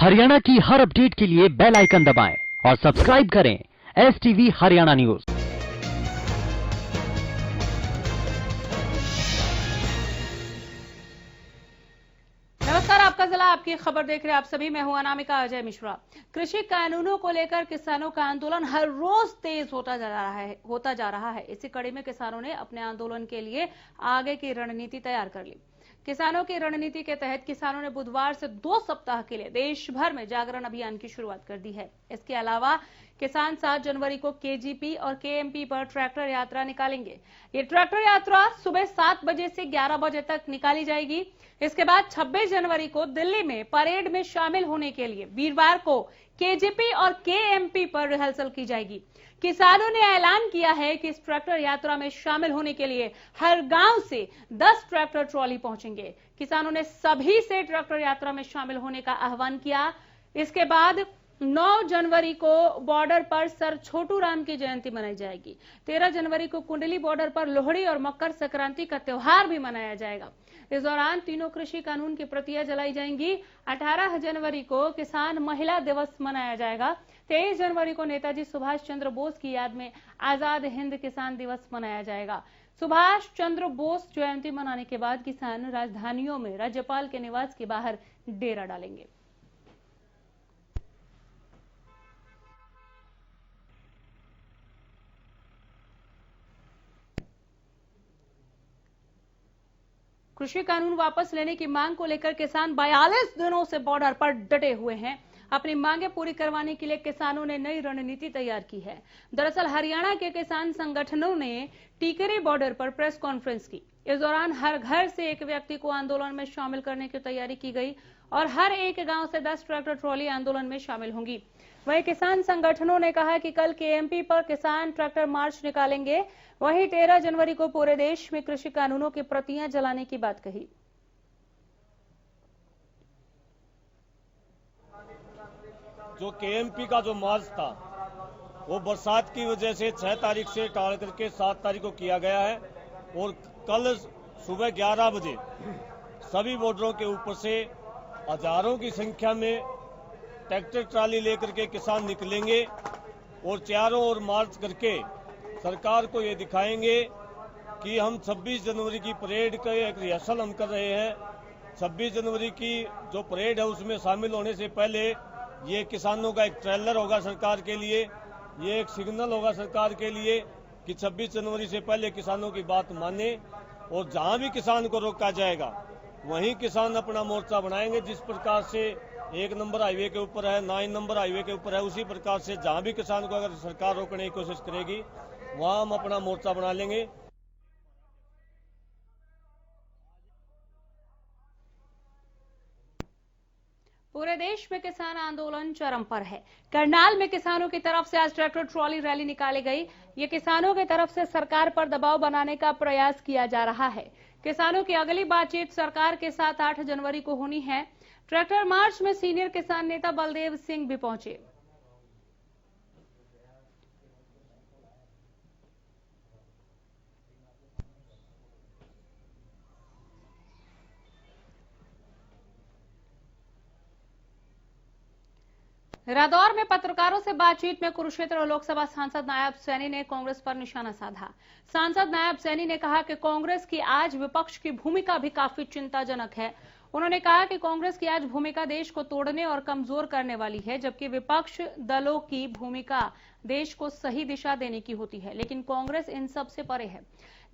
हरियाणा की हर अपडेट के लिए बेल आइकन दबाएं और सब्सक्राइब करें STV हरियाणा न्यूज। नमस्कार, आपका जिला आपकी खबर देख रहे हैं आप सभी। मैं हूं अनामिका अजय मिश्रा। कृषि कानूनों को लेकर किसानों का आंदोलन हर रोज तेज होता जा रहा है। इसी कड़ी में किसानों ने अपने आंदोलन के लिए आगे की रणनीति तैयार कर ली। किसानों की रणनीति के तहत किसानों ने बुधवार से 2 सप्ताह के लिए देश भर में जागरण अभियान की शुरुआत कर दी है। इसके अलावा किसान 7 जनवरी को KGP और KMP पर ट्रैक्टर यात्रा निकालेंगे। ये ट्रैक्टर यात्रा सुबह 7 बजे से 11 बजे तक निकाली जाएगी। इसके बाद 26 जनवरी को दिल्ली में परेड में शामिल होने के लिए वीरवार को KGP और KMP पर रिहर्सल की जाएगी। किसानों ने ऐलान किया है कि इस ट्रैक्टर यात्रा में शामिल होने के लिए हर गांव से 10 ट्रैक्टर ट्रॉली पहुंचेंगे। किसानों ने सभी से ट्रैक्टर यात्रा में शामिल होने का आह्वान किया। इसके बाद 9 जनवरी को बॉर्डर पर सर छोटू राम की जयंती मनाई जाएगी। 13 जनवरी को कुंडली बॉर्डर पर लोहड़ी और मकर संक्रांति का त्योहार भी मनाया जाएगा। इस दौरान तीनों कृषि कानून की प्रतियां जलाई जाएंगी। 18 जनवरी को किसान महिला दिवस मनाया जाएगा। 23 जनवरी को नेताजी सुभाष चंद्र बोस की याद में आजाद हिंद किसान दिवस मनाया जाएगा। सुभाष चंद्र बोस जयंती मनाने के बाद किसान राजधानियों में राज्यपाल के निवास के बाहर डेरा डालेंगे। कृषि कानून वापस लेने की मांग को लेकर किसान 42 दिनों से बॉर्डर पर डटे हुए हैं। अपनी मांगे पूरी करवाने के लिए किसानों ने नई रणनीति तैयार की है। दरअसल हरियाणा के किसान संगठनों ने टिकरी बॉर्डर पर प्रेस कॉन्फ्रेंस की। इस दौरान हर घर से एक व्यक्ति को आंदोलन में शामिल करने की तैयारी की गई और हर एक गांव से 10 ट्रैक्टर ट्रॉली आंदोलन में शामिल होंगी। वहीं किसान संगठनों ने कहा कि कल KMP पर किसान ट्रैक्टर मार्च निकालेंगे। वहीं 13 जनवरी को पूरे देश में कृषि कानूनों की प्रतियां जलाने की बात कही। जो KMP का जो मार्च था वो बरसात की वजह से 6 तारीख से टाल करके 7 तारीख को किया गया है और कल सुबह 11 बजे सभी बॉर्डरों के ऊपर से हजारों की संख्या में ट्रैक्टर ट्राली लेकर के किसान निकलेंगे और चारों ओर मार्च करके सरकार को ये दिखाएंगे कि हम 26 जनवरी की परेड का एक रिहर्सल हम कर रहे हैं। 26 जनवरी की जो परेड है उसमें शामिल होने से पहले ये किसानों का एक ट्रेलर होगा सरकार के लिए, ये एक सिग्नल होगा सरकार के लिए कि 26 जनवरी से पहले किसानों की बात माने और जहां भी किसान को रोका जाएगा वहीं किसान अपना मोर्चा बनाएंगे। जिस प्रकार से 1 नंबर हाईवे के ऊपर है, 9 नंबर हाईवे के ऊपर है, उसी प्रकार से जहां भी किसान को अगर सरकार रोकने की कोशिश करेगी वहां हम अपना मोर्चा बना लेंगे। पूरे देश में किसान आंदोलन चरम पर है। करनाल में किसानों की तरफ से आज ट्रैक्टर ट्रॉली रैली निकाली गई। ये किसानों की तरफ से सरकार पर दबाव बनाने का प्रयास किया जा रहा है। किसानों की अगली बातचीत सरकार के साथ 8 जनवरी को होनी है। ट्रैक्टर मार्च में सीनियर किसान नेता बलदेव सिंह भी पहुंचे। रादौर में पत्रकारों से बातचीत में कुरुक्षेत्र लोकसभा सांसद नायब सैनी ने कांग्रेस पर निशाना साधा। सांसद नायब सैनी ने कहा कि कांग्रेस की आज विपक्ष की भूमिका भी काफी चिंताजनक है। उन्होंने कहा कि कांग्रेस की आज भूमिका देश को तोड़ने और कमजोर करने वाली है, जबकि विपक्ष दलों की भूमिका देश को सही दिशा देने की होती है, लेकिन कांग्रेस इन सब से परे है।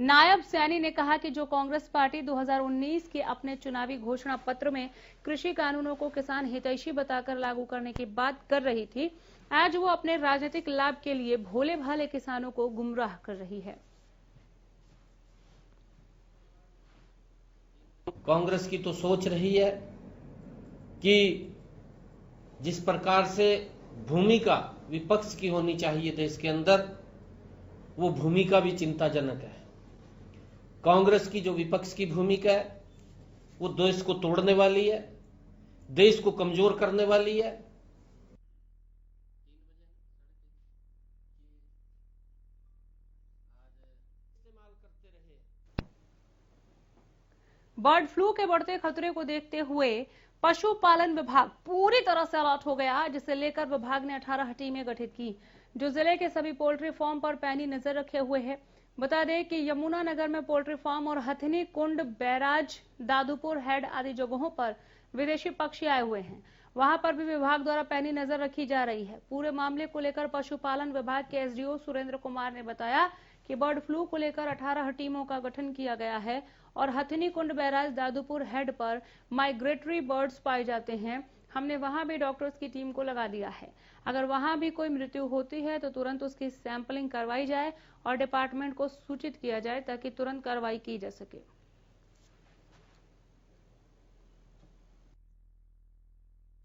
नायब सैनी ने कहा कि जो कांग्रेस पार्टी 2019 के अपने चुनावी घोषणा पत्र में कृषि कानूनों को किसान हितैषी बताकर लागू करने की बात कर रही थी, आज वो अपने राजनीतिक लाभ के लिए भोले भाले किसानों को गुमराह कर रही है। कांग्रेस की तो सोच रही है कि जिस प्रकार से भूमिका विपक्ष की होनी चाहिए देश के अंदर, वो भूमिका भी चिंताजनक है। कांग्रेस की जो विपक्ष की भूमिका है वो देश को तोड़ने वाली है, देश को कमजोर करने वाली है। बर्ड फ्लू के बढ़ते खतरे को देखते हुए पशुपालन विभाग पूरी तरह से अलर्ट हो गया, जिसे लेकर विभाग ने 18 टीमें गठित की, जो जिले के सभी पोल्ट्री फार्म पर पैनी नजर रखे हुए है। बता दें कि यमुनानगर में पोल्ट्री फार्म और हथनी कुंड, बैराज, दादूपुर हेड आदि जगहों पर विदेशी पक्षी आए हुए हैं। वहां पर भी विभाग द्वारा पैनी नजर रखी जा रही है। पूरे मामले को लेकर पशुपालन विभाग के एसडीओ सुरेंद्र कुमार ने बताया कि बर्ड फ्लू को लेकर 18 टीमों का गठन किया गया है और हथनी कुंड, बैराज, दादूपुर हेड पर माइग्रेटरी बर्ड्स पाए जाते हैं। हमने वहां भी डॉक्टर्स की टीम को लगा दिया है। अगर वहां भी कोई मृत्यु होती है तो तुरंत उसकी सैंपलिंग करवाई जाए और डिपार्टमेंट को सूचित किया जाए ताकि तुरंत कार्रवाई की जा सके।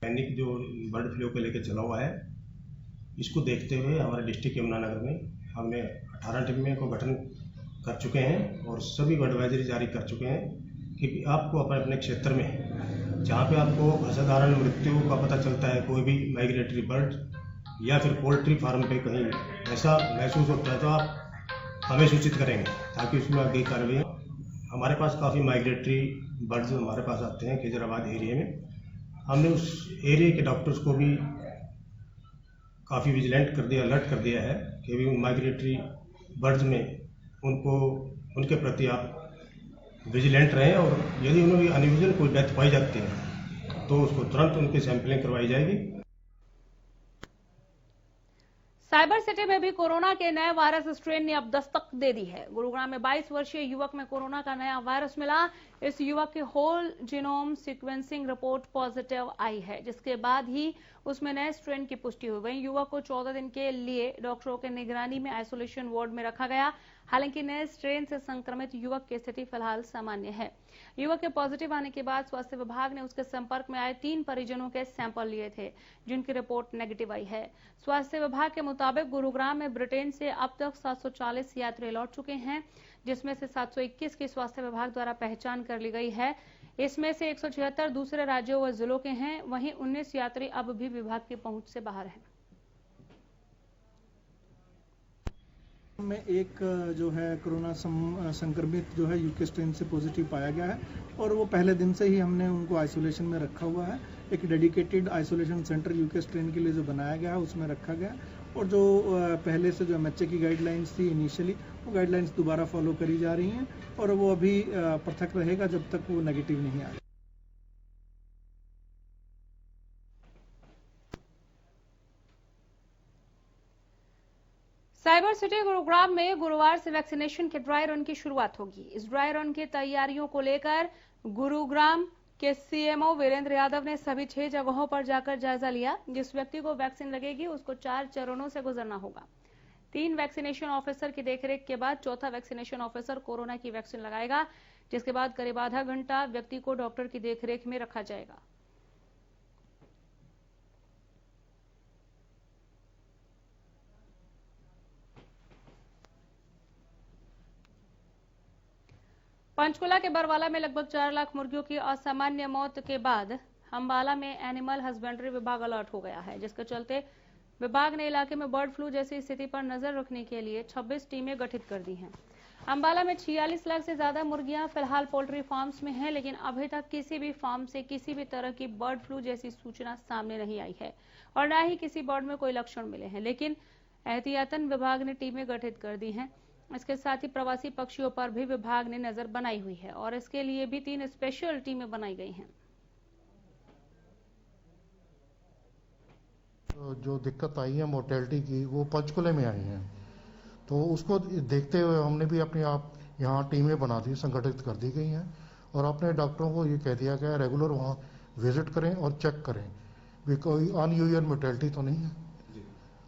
पैनिक जो बर्ड फ्लू को लेकर चला हुआ है, इसको देखते हुए हमारे डिस्ट्रिक्ट यमुनानगर में हमने 18 टीमों को गठन कर चुके हैं और सभी को एडवाइजरी जारी कर चुके हैं कि आपको अपने अपने क्षेत्र में जहाँ पे आपको असाधारण मृत्यु का पता चलता है, कोई भी माइग्रेटरी बर्ड या फिर पोल्ट्री फार्म पे कहीं ऐसा महसूस होता है तो आप हमें सूचित करेंगे ताकि उसमें आगे कार्रवाई। हमारे पास काफ़ी माइग्रेटरी बर्ड्स हमारे पास आते हैं खिजराबाद एरिया में। हमने उस एरिया के डॉक्टर्स को भी काफ़ी विजिलेंट कर दिया, अलर्ट कर दिया है कि भी माइग्रेटरी बर्ड्स में उनके प्रति आप विजिलेंट रहें और यदि उन्होंने अनयूजुअल कोई डेथ पाई जाती है तो उसको तुरंत उनकी सैंपलिंग करवाई जाएगी। साइबर सिटी में भी कोरोना के नए वायरस स्ट्रेन ने अब दस्तक दे दी है। गुरुग्राम में 22 वर्षीय युवक में कोरोना का नया वायरस मिला। इस युवक की whole genome sequencing report positive आई है, जिसके बाद ही उसमें नए स्ट्रेन की पुष्टि हुई। वहीं युवक को 14 दिन के लिए डॉक्टरों के निगरानी में आइसोलेशन वार्ड में रखा गया। हालांकि नए स्ट्रेन से संक्रमित युवक की स्थिति फिलहाल सामान्य है। युवक के पॉजिटिव आने के बाद स्वास्थ्य विभाग ने उसके संपर्क में आए 3 परिजनों के सैंपल लिए थे, जिनकी रिपोर्ट नेगेटिव आई है। स्वास्थ्य विभाग के मुताबिक गुरुग्राम में ब्रिटेन से अब तक 740 यात्री लौट चुके हैं, जिसमें से 721 की स्वास्थ्य विभाग द्वारा पहचान कर ली गई है। इसमें से 176 दूसरे राज्यों व जिलों के हैं। वहीं 19 यात्री अब भी विभाग की पहुंच से बाहर हैं। में एक जो है कोरोना संक्रमित जो है यूके स्ट्रेन से पॉजिटिव पाया गया है और वो पहले दिन से ही हमने उनको आइसोलेशन में रखा हुआ है। एक dedicated isolation centre UK strain के लिए जो बनाया गया है उसमें रखा गया और जो पहले से जो एमएचए की गाइडलाइंस थी इनिशियली, वो गाइडलाइंस दोबारा फॉलो करी जा रही हैं और वो अभी पृथक रहेगा जब तक वो नेगेटिव नहीं आए। साइबर सिटी गुरुग्राम में गुरुवार से वैक्सीनेशन के ड्राई रन की शुरुआत होगी। इस ड्राई रन की तैयारियों को लेकर गुरुग्राम के सीएमओ वीरेंद्र यादव ने सभी 6 जगहों पर जाकर जायजा लिया। जिस व्यक्ति को वैक्सीन लगेगी उसको 4 चरणों से गुजरना होगा। 3 वैक्सीनेशन ऑफिसर की देखरेख के बाद चौथा वैक्सीनेशन ऑफिसर कोरोना की वैक्सीन लगाएगा, जिसके बाद करीब आधा घंटा व्यक्ति को डॉक्टर की देखरेख में रखा जाएगा। पंचकुला के बरवाला में लगभग 4 लाख मुर्गियों की असामान्य मौत के बाद अंबाला में एनिमल हस्बेंड्री विभाग अलर्ट हो गया है, जिसके चलते विभाग ने इलाके में बर्ड फ्लू जैसी स्थिति पर नजर रखने के लिए 26 टीमें गठित कर दी हैं। अंबाला में 46 लाख से ज्यादा मुर्गियां फिलहाल पोल्ट्री फार्म्स में हैं, लेकिन अभी तक किसी भी फार्म से किसी भी तरह की बर्ड फ्लू जैसी सूचना सामने नहीं आई है और न ही किसी बर्ड में कोई लक्षण मिले हैं। लेकिन एहतियातन विभाग ने टीमें गठित कर दी हैं। इसके साथ ही प्रवासी पक्षियों पर भी विभाग ने नजर बनाई हुई है और इसके लिए भी 3 स्पेशल टीमें बनाई गई हैं। जो दिक्कत आई है मोर्टेलिटी की, वो पंचकुले में आई है, तो उसको देखते हुए हमने भी अपने आप यहाँ टीमें बना दी, संगठित कर दी गई हैं और अपने डॉक्टरों को ये कह दिया गया रेगुलर वहाँ विजिट करें और चेक करें भी कोई अनयूजुअल मोर्टेलिटी तो नहीं है।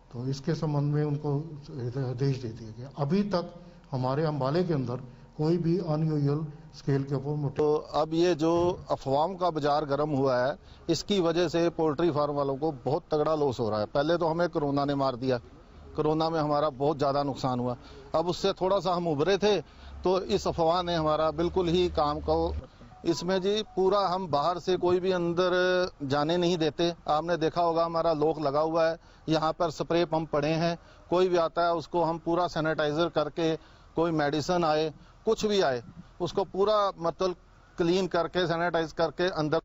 तो इसके संबंध में उनको आदेश दे दिया गया। अभी तक हमारे अंबाले के अंदर कोई भी अनयूजुअल स्केल के ऊपर तो अब ये जो अफवाहों का बाजार गर्म हुआ है, इसकी वजह से पोल्ट्री फार्म वालों को बहुत तगड़ा लॉस हो रहा है। पहले तो हमें कोरोना ने मार दिया, कोरोना में हमारा बहुत ज़्यादा नुकसान हुआ। अब उससे थोड़ा सा हम उभरे थे तो इस अफवाह ने हमारा बिल्कुल ही काम को इसमें जी पूरा हम बाहर से कोई भी अंदर जाने नहीं देते। आपने देखा होगा हमारा लॉक लगा हुआ है, यहाँ पर स्प्रे पंप पड़े हैं, कोई भी आता है उसको हम पूरा सैनिटाइजर करके, कोई मेडिसिन आए कुछ भी आए उसको पूरा मतलब क्लीन करके सैनिटाइज करके अंदर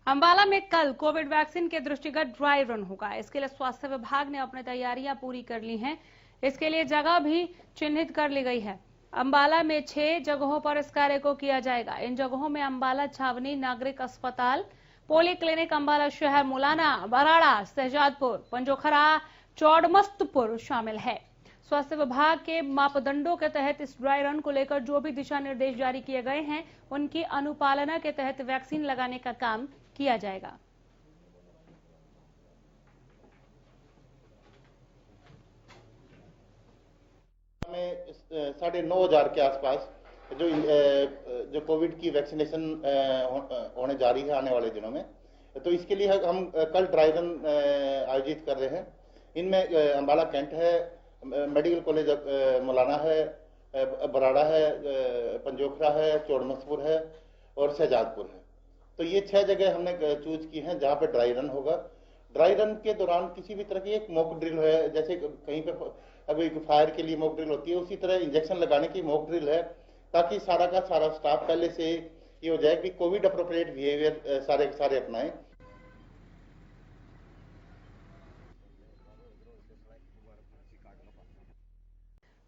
अंबाला में कल कोविड वैक्सीन के दृष्टिगत ड्राई रन होगा। इसके लिए स्वास्थ्य विभाग ने अपनी तैयारियां पूरी कर ली हैं। इसके लिए जगह भी चिन्हित कर ली गई है। अंबाला में 6 जगहों पर इस कार्य को किया जाएगा। इन जगहों में अंबाला छावनी नागरिक अस्पताल, पोली क्लिनिक अंबाला शहर, मुलाना, बराड़ा, शहजादपुर, पंजोखरा, चौड़मस्तपुर शामिल है। स्वास्थ्य विभाग के मापदंडों के तहत इस ड्राई रन को लेकर जो भी दिशा निर्देश जारी किए गए हैं, उनकी अनुपालना के तहत वैक्सीन लगाने का काम किया जाएगा। में 9,500 के आसपास जो कोविड की वैक्सीनेशन होने जा रही है आने वाले दिनों में, तो इसके लिए हम कल ड्राई रन आयोजित कर रहे हैं। इनमें अंबाला कैंट है, मेडिकल कॉलेज मौलाना है, बराड़ा है, पंजोखरा है, चौड़मस्तपुर है और शहजादपुर है। तो ये 6 जगह हमने चूज की हैं जहां पे ड्राई रन होगा। ड्राई रन के दौरान किसी भी तरह की एक मॉक ड्रिल है, जैसे कहीं पे अभी फायर के लिए मॉक ड्रिल होती है, उसी तरह इंजेक्शन लगाने की मॉक ड्रिल है, ताकि सारा का सारा स्टाफ पहले से ये हो जाए कि कोविड अप्रोप्रिएट बिहेवियर सारे अपनाएं।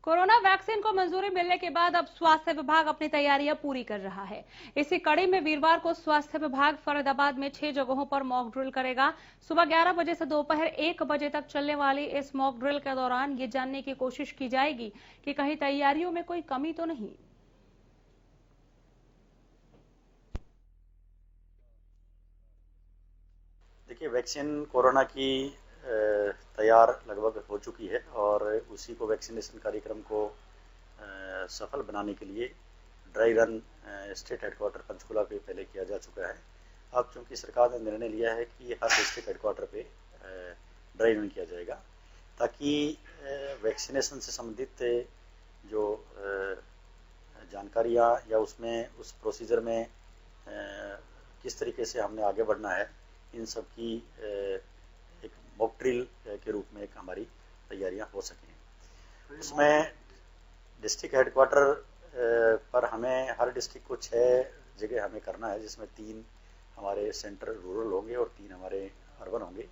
कोरोना वैक्सीन को मंजूरी मिलने के बाद अब स्वास्थ्य विभाग अपनी तैयारियां पूरी कर रहा है। इसी कड़ी में वीरवार को स्वास्थ्य विभाग फरीदाबाद में 6 जगहों पर मॉक ड्रिल करेगा। सुबह 11 बजे से दोपहर 1 बजे तक चलने वाली इस मॉक ड्रिल के दौरान ये जानने की कोशिश की जाएगी कि कहीं तैयारियों में कोई कमी तो नहीं। देखिए, वैक्सीन कोरोना की तैयार लगभग हो चुकी है और उसी को वैक्सीनेशन कार्यक्रम को सफल बनाने के लिए dry run state headquarter Panchkula पे पहले किया जा चुका है। अब चूंकि सरकार ने निर्णय लिया है कि हर डिस्ट्रिक्ट हेडक्वार्टर पे ड्राई रन किया जाएगा, ताकि वैक्सीनेशन से संबंधित जो जानकारियाँ या उसमें उस प्रोसीजर में किस तरीके से हमने आगे बढ़ना है, इन सब की एक मॉक ड्रिल के रूप में एक हमारी तैयारियां हो सकें। उसमें डिस्ट्रिक्ट हेडक्वार्टर पर हमें हर डिस्ट्रिक्ट को 6 जगह हमें करना है, जिसमें 3 हमारे सेंटर रूरल होंगे और 3 हमारे अर्बन होंगे।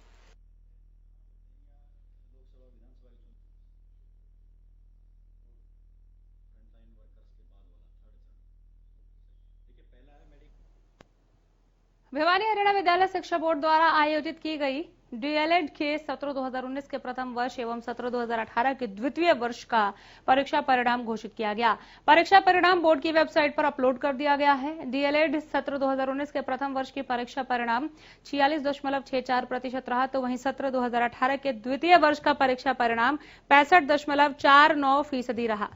भिवानी हरियाणा विद्यालय शिक्षा बोर्ड द्वारा आयोजित की गई डीएलएड के सत्र 2019 के प्रथम वर्ष एवं सत्र 2018 के द्वितीय वर्ष का परीक्षा परिणाम घोषित किया गया। परीक्षा परिणाम बोर्ड की वेबसाइट पर अपलोड कर दिया गया है। डीएलएड सत्र 2019 के प्रथम वर्ष की परीक्षा परिणाम 46.64% रहा, तो वहीं सत्र 2018 के द्वितीय वर्ष का परीक्षा परिणाम 65.49% रहा।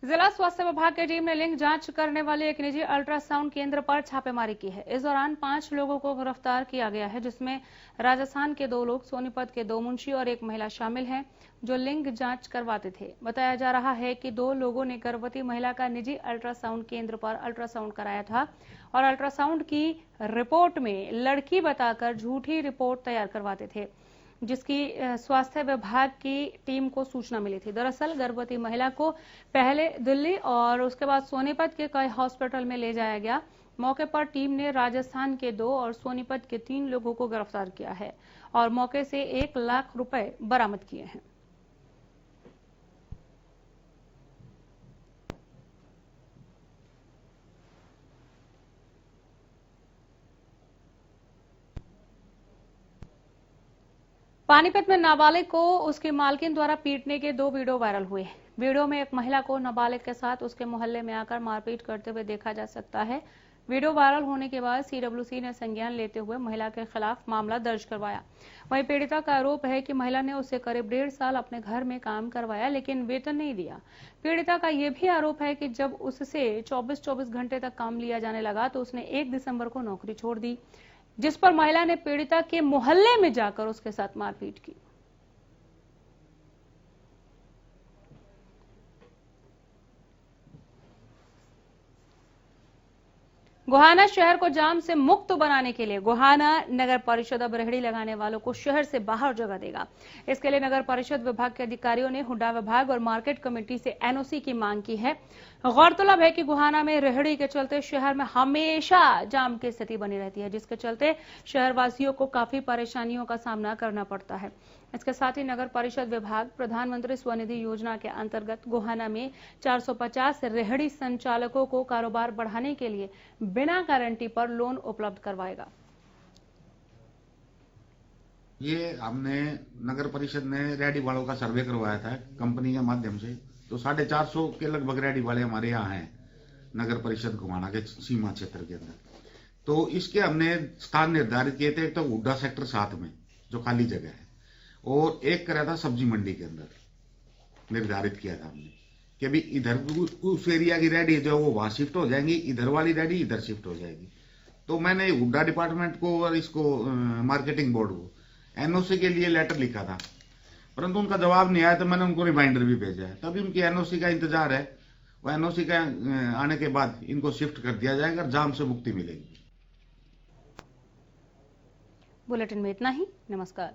जिला स्वास्थ्य विभाग की टीम ने लिंग जांच करने वाले एक निजी अल्ट्रासाउंड केंद्र पर छापेमारी की है। इस दौरान 5 लोगों को गिरफ्तार किया गया है, जिसमें राजस्थान के 2 लोग, सोनीपत के 2 मुंशी और 1 महिला शामिल हैं, जो लिंग जांच करवाते थे। बताया जा रहा है कि 2 लोगों ने गर्भवती महिला का निजी अल्ट्रासाउंड केंद्र पर अल्ट्रासाउंड कराया था और अल्ट्रासाउंड की रिपोर्ट में लड़की बताकर झूठी रिपोर्ट तैयार करवाते थे, जिसकी स्वास्थ्य विभाग की टीम को सूचना मिली थी। दरअसल गर्भवती महिला को पहले दिल्ली और उसके बाद सोनीपत के कई हॉस्पिटल में ले जाया गया। मौके पर टीम ने राजस्थान के 2 और सोनीपत के 3 लोगों को गिरफ्तार किया है और मौके से 1 लाख रुपए बरामद किए हैं। पानीपत में नाबालिग को उसकी मालकिन द्वारा पीटने के 2 वीडियो वायरल हुए। वीडियो में एक महिला को नाबालिग के साथ उसके मोहल्ले में आकर मारपीट करते हुए देखा जा सकता है। वीडियो वायरल होने के बाद सीडब्ल्यूसी ने संज्ञान लेते हुए महिला के खिलाफ मामला दर्ज करवाया। वहीं पीड़िता का आरोप है कि महिला ने उसे करीब 1.5 साल अपने घर में काम करवाया, लेकिन वेतन नहीं दिया। पीड़िता का यह भी आरोप है कि जब उससे 24-24 घंटे तक काम लिया जाने लगा तो उसने 1 दिसंबर को नौकरी छोड़ दी, जिस पर महिला ने पीड़िता के मोहल्ले में जाकर उसके साथ मारपीट की। गोहाना शहर को जाम से मुक्त बनाने के लिए गोहाना नगर परिषद अब रेहड़ी लगाने वालों को शहर से बाहर जगह देगा। इसके लिए नगर परिषद विभाग के अधिकारियों ने हुड्डा विभाग और मार्केट कमेटी से एनओसी की मांग की है। गौरतलब है कि गोहाना में रेहड़ी के चलते शहर में हमेशा जाम की स्थिति बनी रहती है, जिसके चलते शहरवासियों को काफी परेशानियों का सामना करना पड़ता है। इसके साथ ही नगर परिषद विभाग प्रधानमंत्री स्वनिधि योजना के अंतर्गत गोहाना में 450 रेहड़ी संचालकों को कारोबार बढ़ाने के लिए बिना गारंटी पर लोन उपलब्ध करवाएगा। ये हमने नगर परिषद ने रेहड़ी वालों का सर्वे करवाया था कंपनी के माध्यम से, तो 450 के लगभग रेहड़ी वाले हमारे यहाँ हैं नगर परिषद गोहाना के सीमा क्षेत्र के अंदर। तो इसके हमने स्थान निर्धारित किए थे, एक तो हुड्डा सेक्टर 7 में जो खाली जगह है, और एक करा था सब्जी मंडी के अंदर निर्धारित किया था हमने कि अभी इधर उस एरिया की रेहड़ी जो वो वहां शिफ्ट हो जाएंगी, इधर वाली रेहड़ी इधर शिफ्ट हो जाएगी। तो मैंने हुड्डा डिपार्टमेंट को और इसको मार्केटिंग बोर्ड को एनओसी के लिए लेटर लिखा था, परंतु उनका जवाब नहीं आया। तो मैंने उनको रिमाइंडर भी भेजा है, तभी उनकी एनओसी का इंतजार है। वो एनओसी का आने के बाद इनको शिफ्ट कर दिया जाएगा, जाम से मुक्ति मिलेगी। बुलेटिन में इतना ही। नमस्कार।